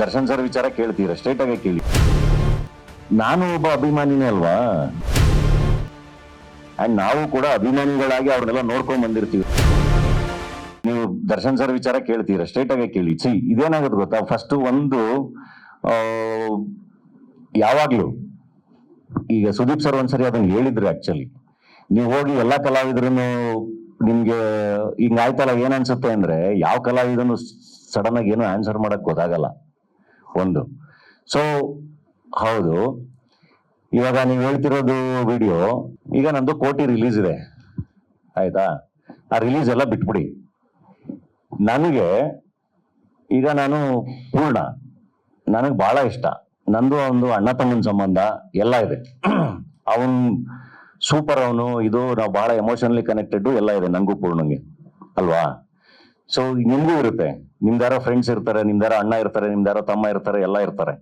Darshan sir ವಿಚಾರ ಕೇಳ್ತೀರಾ, straight ಆಗಿ ಕೇಳಿ. ನಾನು ಒಬ್ಬ ಅಭಿಮಾನಿನೇ ಅಲ್ವಾ, ಅಂಡ್ ನಾವು ಕೂಡ ಅಭಿಮಾನಿಗಳಾಗಿ ಅವ್ರನ್ನೆಲ್ಲ ನೋಡ್ಕೊಂಡ್ ಬಂದಿರ್ತೀವಿ. ನೀವು ದರ್ಶನ್ ಸರ್ ವಿಚಾರ ಕೇಳ್ತೀರಾ, ಸ್ಟ್ರೈಟ್ ಆಗಿ ಕೇಳಿ. ಇದೇನಾಗುತ್ತೆ ಗೊತ್ತಾ, ಫಸ್ಟ್ ಒಂದು ಯಾವಾಗ್ಲೂ ಈಗ ಸುದೀಪ್ ಸರ್ ಒಂದ್ಸರಿ ಅದನ್ನ ಹೇಳಿದ್ರು. ಆಕ್ಚುಲಿ ನೀವು ಹೋಗಿ ಎಲ್ಲಾ ಕಲಾವಿದ್ರನ್ನು ನಿಮ್ಗೆ ಹಿಂಗ ಆಯ್ತಲ್ಲ, ಏನ್ ಅನ್ಸುತ್ತೆ ಅಂದ್ರೆ ಯಾವ ಕಲಾವಿದನು ಸಡನ್ ಆಗಿ ಏನು ಆನ್ಸರ್ ಮಾಡಕ್ ಗೊತ್ತಾಗಲ್ಲ ಒಂದು. ಸೊ ಹೌದು, ಇವಾಗ ನೀವು ಹೇಳ್ತಿರೋದು ವಿಡಿಯೋ, ಈಗ ನಂದು ಕೋಟಿ ರಿಲೀಸ್ ಇದೆ ಆಯ್ತಾ, ಆ ರಿಲೀಸ್ ಎಲ್ಲ ಬಿಟ್ಬಿಡಿ. ನನಗೆ ಈಗ ನಾನು ಪೂರ್ಣ, ನನಗೆ ಬಹಳ ಇಷ್ಟ. ನಂದು ಒಂದು ಅಣ್ಣ ತಮ್ಮನ ಸಂಬಂಧ ಎಲ್ಲ ಇದೆ. ಅವನ್ ಸೂಪರ್, ಅವನು ಇದು ನಾವು ಬಹಳ ಎಮೋಷನಲಿ ಕನೆಕ್ಟೆಡ್ ಎಲ್ಲ ಇದೆ ನಂಗೂ ಪೂರ್ಣಂಗೆ ಅಲ್ವಾ. ಸೊ ನಿಮ್ಗೂ ಇರುತ್ತೆ, ನಿಮ್ದಾರೋ ಫ್ರೆಂಡ್ಸ್ ಇರ್ತಾರೆ, ನಿಮ್ದಾರೋ ಅಣ್ಣ ಇರ್ತಾರೆ, ನಿಮ್ದಾರೋ ತಮ್ಮ ಇರ್ತಾರೆ, ಎಲ್ಲ ಇರ್ತಾರೆ.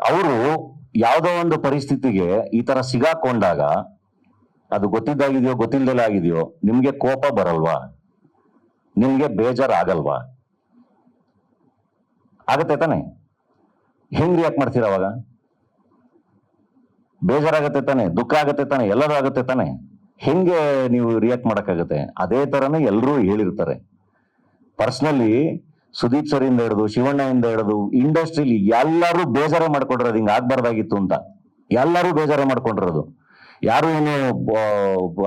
ಅವರು ಯಾವ್ದೋ ಒಂದು ಪರಿಸ್ಥಿತಿಗೆ ಈ ತರ ಸಿಗಾಕೊಂಡಾಗ, ಅದು ಗೊತ್ತಿದ್ದಾಗಿದೆಯೋ ಗೊತ್ತಿಲ್ದಲೇ ಆಗಿದೆಯೋ, ನಿಮ್ಗೆ ಕೋಪ ಬರಲ್ವಾ? ನಿಮ್ಗೆ ಬೇಜಾರ್ ಆಗಲ್ವಾ? ಆಗತ್ತೆ ತಾನೆ? ಹೆಂಗ್ ರಿಯಾಕ್ಟ್ ಮಾಡ್ತೀರ ಅವಾಗ? ಬೇಜಾರಾಗತ್ತೆ ತಾನೆ, ದುಃಖ ಆಗತ್ತೆ ತಾನೆ, ಎಲ್ಲರೂ ಆಗತ್ತೆ ತಾನೆ. ಹೆಂಗೆ ನೀವು ರಿಯಾಕ್ಟ್ ಮಾಡಕ್ಕಾಗತ್ತೆ? ಅದೇ ತರನೇ ಎಲ್ಲರೂ ಹೇಳಿರ್ತಾರೆ. ಪರ್ಸನಲಿ ಸುದೀಪ್ ಸರ್ ಇಂದ ಹಿಡಿದು ಶಿವಣ್ಣ ಇಂದ ಹಿಡಿದು ಇಂಡಸ್ಟ್ರಿಲಿ ಎಲ್ಲರೂ ಬೇಜಾರೇ ಮಾಡ್ಕೊಂಡಿರೋದು, ಹಿಂಗ ಆಗ್ಬಾರ್ದಾಗಿತ್ತು ಅಂತ ಎಲ್ಲರೂ ಬೇಜಾರೇ ಮಾಡ್ಕೊಂಡಿರೋದು. ಯಾರು ಏನು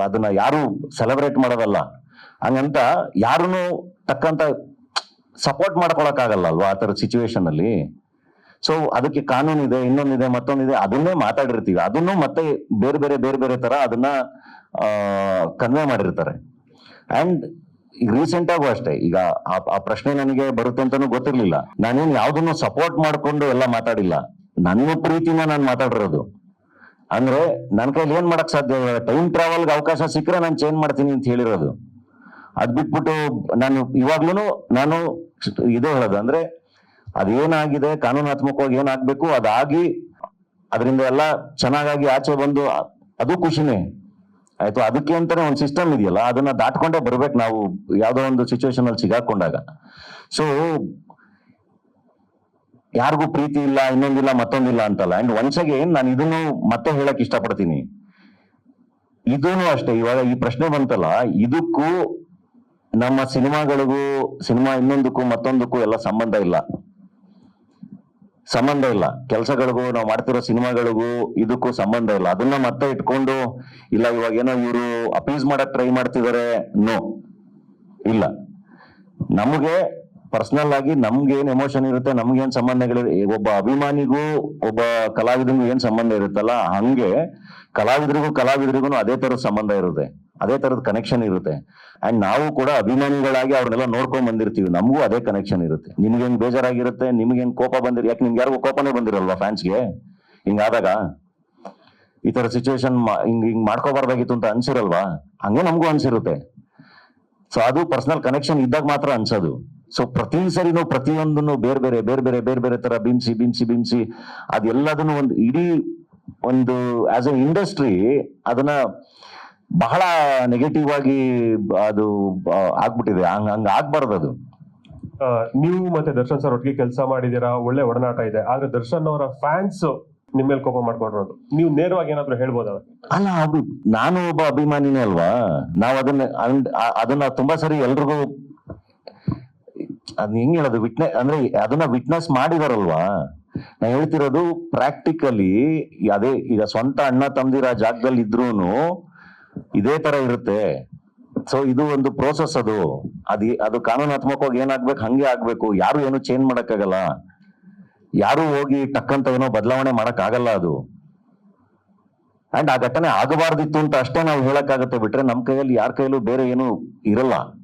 ಅದನ್ನ ಯಾರು ಸೆಲೆಬ್ರೇಟ್ ಮಾಡೋದಲ್ಲ. ಹಂಗಂತ ಯಾರನ್ನು ತಕ್ಕಂತ ಸಪೋರ್ಟ್ ಮಾಡ್ಕೊಳಕ್ ಆಗಲ್ಲ ಅಲ್ವಾ ಆ ತರ ಸಿಚುವೇಶನ್ ಅಲ್ಲಿ. ಸೊ ಅದಕ್ಕೆ ಕಾನೂನಿದೆ, ಇನ್ನೊಂದಿದೆ, ಮತ್ತೊಂದಿದೆ, ಅದನ್ನೇ ಮಾತಾಡಿರ್ತೀವಿ. ಅದನ್ನು ಮತ್ತೆ ಬೇರೆ ಬೇರೆ ಬೇರೆ ಬೇರೆ ತರ ಅದನ್ನ ಕನ್ವೆ ಮಾಡಿರ್ತಾರೆ. ಅಂಡ್ ಈಗ ರೀಸೆಂಟ್ ಆಗು ಅಷ್ಟೇ, ಈಗ ಆ ಪ್ರಶ್ನೆ ನನಗೆ ಬರುತ್ತೆ ಅಂತಾನು ಗೊತ್ತಿರ್ಲಿಲ್ಲ. ನಾನೇನು ಯಾವ್ದನ್ನು ಸಪೋರ್ಟ್ ಮಾಡ್ಕೊಂಡು ಎಲ್ಲ ಮಾತಾಡಿಲ್ಲ, ನನ್ನ ಪ್ರೀತಿನ ನಾನು ಮಾತಾಡಿರೋದು. ಅಂದ್ರೆ ನನ್ನ ಕೈಲಿ ಏನ್ ಮಾಡಕ್ ಸಾಧ್ಯ? ಟೈಮ್ ಟ್ರಾವೆಲ್ಗೆ ಅವಕಾಶ ಸಿಕ್ಕರೆ ನಾನು ಚೇಂಜ್ ಮಾಡ್ತೀನಿ ಅಂತ ಹೇಳಿರೋದು. ಅದ್ ಬಿಟ್ಬಿಟ್ಟು ನಾನು ಇವಾಗ್ಲೂ ನಾನು ಇದೇ ಹೇಳೋದು, ಅಂದ್ರೆ ಅದೇನಾಗಿದೆ ಕಾನೂನಾತ್ಮಕವಾಗಿ ಏನಾಗ್ಬೇಕು ಅದಾಗಿ ಅದರಿಂದ ಎಲ್ಲ ಚೆನ್ನಾಗಾಗಿ ಆಚೆ ಬಂದು ಅದು ಖುಷಿನೇ ಆಯ್ತು. ಅದಕ್ಕೆ ಅಂತಾನೆ ಒಂದು ಸಿಸ್ಟಮ್ ಇದೆಯಲ್ಲ, ಅದನ್ನ ದಾಟ್ಕೊಂಡೇ ಬರ್ಬೇಕು ನಾವು ಯಾವ್ದೋ ಒಂದು ಸಿಚುವೇಶನ್ ಅಲ್ಲಿ ಸಿಗಾಕೊಂಡಾಗ. ಸೊ ಯಾರಿಗೂ ಪ್ರೀತಿ ಇಲ್ಲ, ಇನ್ನೊಂದಿಲ್ಲ, ಮತ್ತೊಂದಿಲ್ಲ ಅಂತಲ್ಲ. ಅಂಡ್ ಒನ್ಸ್ ಅಗೇನ್ ನಾನು ಇದನ್ನು ಮತ್ತೆ ಹೇಳಕ್ ಇಷ್ಟಪಡ್ತೀನಿ, ಇದೂನು ಅಷ್ಟೇ. ಇವಾಗ ಈ ಪ್ರಶ್ನೆ ಬಂತಲ್ಲ, ಇದಕ್ಕೂ ನಮ್ಮ ಸಿನಿಮಾಗಳಿಗೂ, ಸಿನಿಮಾ ಇನ್ನೊಂದಕ್ಕೂ ಮತ್ತೊಂದಕ್ಕೂ ಎಲ್ಲ ಸಂಬಂಧ ಇಲ್ಲ. ಕೆಲಸಗಳಿಗೂ, ನಾವು ಮಾಡ್ತಿರೋ ಸಿನಿಮಾಗಳಿಗೂ ಇದಕ್ಕೂ ಸಂಬಂಧ ಇಲ್ಲ. ಅದನ್ನ ಮತ್ತೆ ಇಟ್ಕೊಂಡು ಇಲ್ಲ ಇವಾಗ ಏನೋ ಇವರು ಅಪೀಸ್ ಮಾಡಕ್ ಟ್ರೈ ಮಾಡ್ತಿದಾರೆ, ನೋ ಇಲ್ಲ. ನಮಗೆ ಪರ್ಸನಲ್ ಆಗಿ ನಮ್ಗೆ ಏನ್ ಎಮೋಷನ್ ಇರುತ್ತೆ, ನಮ್ಗೇನ್ ಸಂಬಂಧಗಳಿದೆ, ಒಬ್ಬ ಅಭಿಮಾನಿಗೂ ಒಬ್ಬ ಕಲಾವಿದನಿಗೂ ಏನ್ ಸಂಬಂಧ ಇರುತ್ತಲ್ಲ, ಹಂಗೆ ಕಲಾವಿದರಿಗೂ ಅದೇ ತರದ ಸಂಬಂಧ ಇರುತ್ತೆ, ಅದೇ ತರದ ಕನೆಕ್ಷನ್ ಇರುತ್ತೆ. ಅಂಡ್ ನಾವು ಕೂಡ ಅಭಿಮಾನಿಗಳಾಗಿ ಅವ್ರನ್ನೆಲ್ಲ ನೋಡ್ಕೊಂಡ್ ಬಂದಿರ್ತೀವಿ, ನಮಗೂ ಅದೇ ಕನೆಕ್ಷನ್ ಇರುತ್ತೆ. ನಿಮ್ಗೇನ್ ಬೇಜಾರಾಗಿರುತ್ತೆ, ನಿಮ್ಗೇನ್ ಕೋಪ ಯಾಕೆ ನಿಮ್ಗೆ ಯಾರಿಗೂ ಕೋಪನೇ ಬಂದಿರಲ್ವಾ ಫ್ಯಾನ್ಸ್ಗೆ? ಹಿಂಗಾದಾಗ ಈ ತರ ಸಿಚುವೇಶನ್ ಹಿಂಗ್ ಮಾಡ್ಕೋಬಾರ್ದಾಗಿತ್ತು ಅಂತ ಅನ್ಸಿರಲ್ವಾ? ಹಂಗೆ ನಮಗೂ ಅನ್ಸಿರುತ್ತೆ. ಸೊ ಅದು ಪರ್ಸನಲ್ ಕನೆಕ್ಷನ್ ಇದ್ದಾಗ ಮಾತ್ರ ಅನ್ಸೋದು. ಸೊ ಪ್ರತಿ ಸರಿನೂ ಪ್ರತಿಯೊಂದನ್ನು ಬೇರೆ ಬೇರೆ ತರ ಬಿನ್ಸಿ ಅದೆಲ್ಲದನ್ನು ಒಂದು ಇಡೀ ಒಂದು ಆಸ್ ಎ ಇಂಡಸ್ಟ್ರಿ ಅದನ್ನ ಬಹಳ ನೆಗೆಟಿವ್ ಆಗಿ ಅದು ಆಗ್ಬಿಟ್ಟಿದೆ. ಹಂಗ ಆಗ್ಬಾರ್ದು ಅದು. ನೀವು ಮತ್ತೆ ದರ್ಶನ್ ಸರ್ ಒಟ್ಟಿಗೆ ಕೆಲಸ ಮಾಡಿದೀರಾ, ಒಳ್ಳೆ ಒಡನಾಟ ಇದೆ. ಆದ್ರೆ ದರ್ಶನ್ ಅವರ ಫ್ಯಾನ್ಸ್ ನಿಮ್ ಮೇಲೆ ಕೋಪ ಮಾಡ್ಕೊಂಡಿರೋದು, ನೀವು ನೇರವಾಗಿ ಏನಾದ್ರು ಹೇಳ್ಬೋದ? ಅಲ್ಲ, ಅದು ನಾನು ಒಬ್ಬ ಅಭಿಮಾನಿನೇ ಅಲ್ವಾ. ನಾವ್ ಅದನ್ನ ತುಂಬಾ ಸರಿ ಎಲ್ರಿಗೂ ಅದ್ ಹೆಂಗ್ ಹೇಳೋದು, ಅಂದ್ರೆ ಅದನ್ನ ವಿಟ್ನೆಸ್ ಮಾಡಿದಾರಲ್ವಾ. ನಾ ಹೇಳ್ತಿರೋದು ಪ್ರಾಕ್ಟಿಕಲಿ ಅದೇ. ಈಗ ಸ್ವಂತ ಅಣ್ಣ ತಮ್ಮದಿರ ಜಾಗದಲ್ಲಿ ಇದ್ರೂನು ಇದೇ ತರ ಇರುತ್ತೆ. ಸೊ ಇದು ಒಂದು ಪ್ರೋಸೆಸ್. ಅದು ಕಾನೂನಾತ್ಮಕವಾಗಿ ಏನಾಗ್ಬೇಕು ಹಂಗೆ ಆಗ್ಬೇಕು. ಯಾರು ಏನು ಚೇಂಜ್ ಮಾಡಕ್ಕಾಗಲ್ಲ, ಯಾರು ಹೋಗಿ ಟಕ್ಕಂತ ಏನೋ ಬದಲಾವಣೆ ಮಾಡಕ್ ಆಗಲ್ಲ ಅದು. ಅಂಡ್ ಆ ಘಟನೆ ಆಗಬಾರ್ದಿತ್ತು ಅಂತ ಅಷ್ಟೇ ನಾವು ಹೇಳಕ್ಕಾಗತ್ತೆ, ಬಿಟ್ರೆ ನಮ್ ಕೈಯಲ್ಲಿ ಯಾರ ಕೈಯಲ್ಲೂ ಬೇರೆ ಏನು ಇರಲ್ಲ.